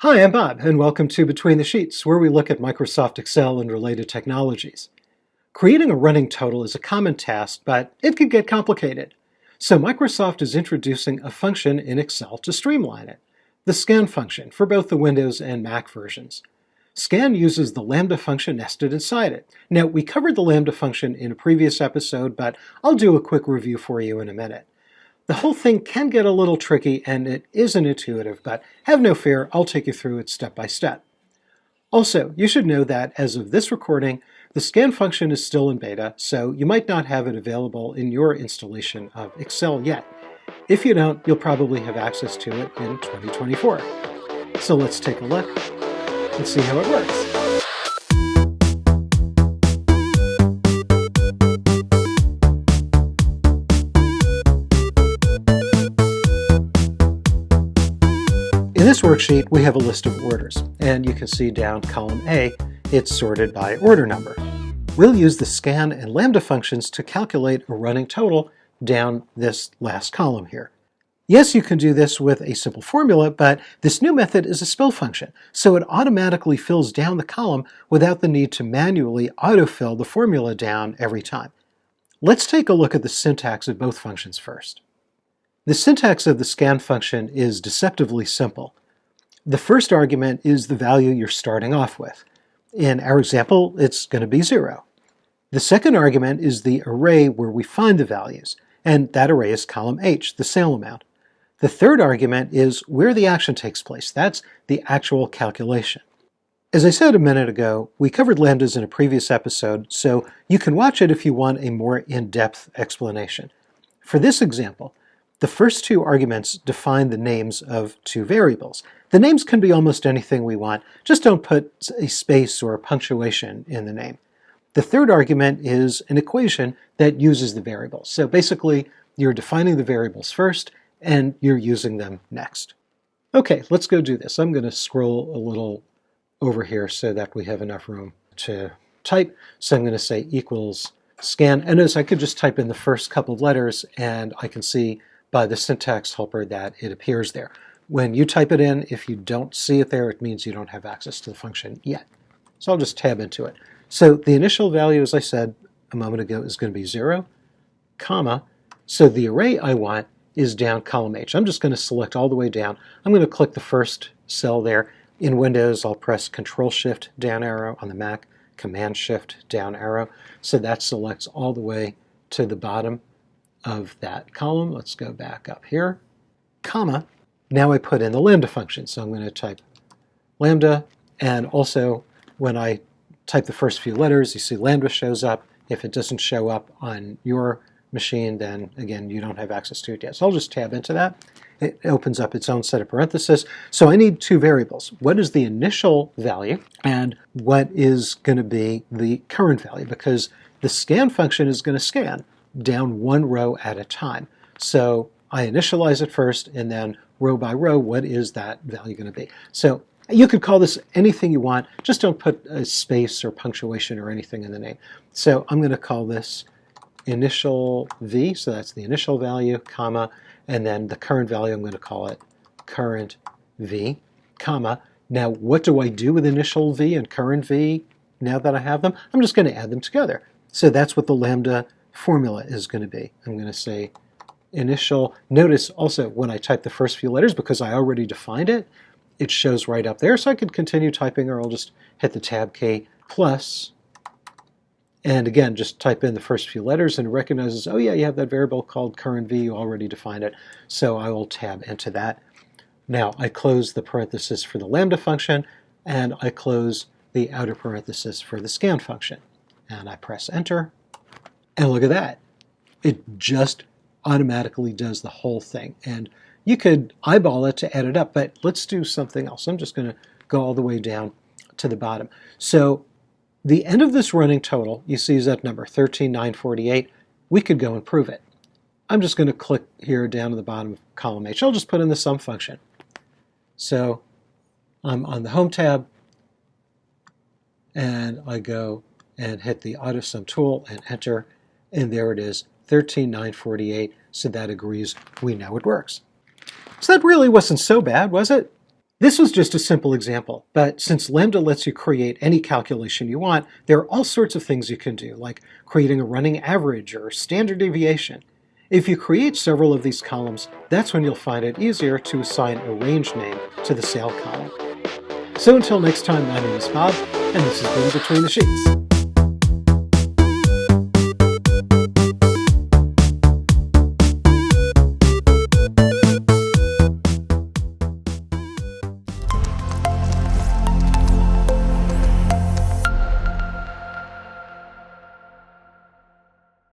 Hi, I'm Bob, and welcome to Between the Sheets, where we look at Microsoft Excel and related technologies. Creating a running total is a common task, but it can get complicated. So Microsoft is introducing a function in Excel to streamline it, the scan function for both the Windows and Mac versions. Scan uses the Lambda function nested inside it. Now, we covered the Lambda function in a previous episode, but I'll do a quick review for you in a minute. The whole thing can get a little tricky and it isn't intuitive, but have no fear, I'll take you through it step by step. Also, you should know that as of this recording, the scan function is still in beta, so you might not have it available in your installation of Excel yet. If you don't, you'll probably have access to it in 2024. So let's take a look and see how it works. In this worksheet, we have a list of orders, and you can see down column A, it's sorted by order number. We'll use the scan and lambda functions to calculate a running total down this last column here. Yes, you can do this with a simple formula, but this new method is a spill function, so it automatically fills down the column without the need to manually autofill the formula down every time. Let's take a look at the syntax of both functions first. The syntax of the scan function is deceptively simple. The first argument is the value you're starting off with. In our example, it's going to be 0. The second argument is the array where we find the values, and that array is column H, the sale amount. The third argument is where the action takes place. That's the actual calculation. As I said a minute ago, we covered lambdas in a previous episode, so you can watch it if you want a more in-depth explanation. For this example, the first two arguments define the names of two variables. The names can be almost anything we want, just don't put a space or a punctuation in the name. The third argument is an equation that uses the variables. So basically, you're defining the variables first, and you're using them next. Okay, let's go do this. I'm going to scroll a little over here so that we have enough room to type. So I'm going to say equals scan. And notice I could just type in the first couple of letters, and I can see by the syntax helper that it appears there. When you type it in, if you don't see it there, it means you don't have access to the function yet. So I'll just tab into it. So the initial value, as I said a moment ago, is going to be 0, comma. So the array I want is down column H. I'm just going to select all the way down. I'm going to click the first cell there. In Windows, I'll press Control-Shift down arrow. On the Mac, Command-Shift down arrow. So that selects all the way to the bottom of that column. Let's go back up here, comma. Now I put in the lambda function. So I'm going to type lambda, and also when I type the first few letters, you see lambda shows up. If it doesn't show up on your machine, then again, you don't have access to it yet. So I'll just tab into that. It opens up its own set of parentheses. So I need two variables. What is the initial value and what is going to be the current value? Because the scan function is going to scan down one row at a time. So I initialize it first, and then row by row, what is that value going to be? So you could call this anything you want, just don't put a space or punctuation or anything in the name. So I'm going to call this initial v, so that's the initial value, comma, and then the current value, I'm going to call it current v, comma. Now, what do I do with initial v and current v now that I have them? I'm just going to add them together. So that's what the lambda formula is going to be. I'm going to say initial. Notice also when I type the first few letters, because I already defined it, it shows right up there. So I could continue typing, or I'll just hit the tab key, plus, and again, just type in the first few letters, and it recognizes, oh yeah, you have that variable called current v, you already defined it. So I will tab into that. Now I close the parenthesis for the lambda function, and I close the outer parenthesis for the scan function. And I press enter. And look at that. It just automatically does the whole thing. And you could eyeball it to add it up, but let's do something else. I'm just going to go all the way down to the bottom. So the end of this running total, you see, is that number, 13,948. We could go and prove it. I'm just going to click here down to the bottom of column H. I'll just put in the sum function. So I'm on the Home tab, and I go and hit the AutoSum tool and enter, and there it is, 13,948, so that agrees, we know it works. So that really wasn't so bad, was it? This was just a simple example, but since Lambda lets you create any calculation you want, there are all sorts of things you can do, like creating a running average or standard deviation. If you create several of these columns, that's when you'll find it easier to assign a range name to the sale column. So until next time, my name is Bob, and this has been Between the Sheets.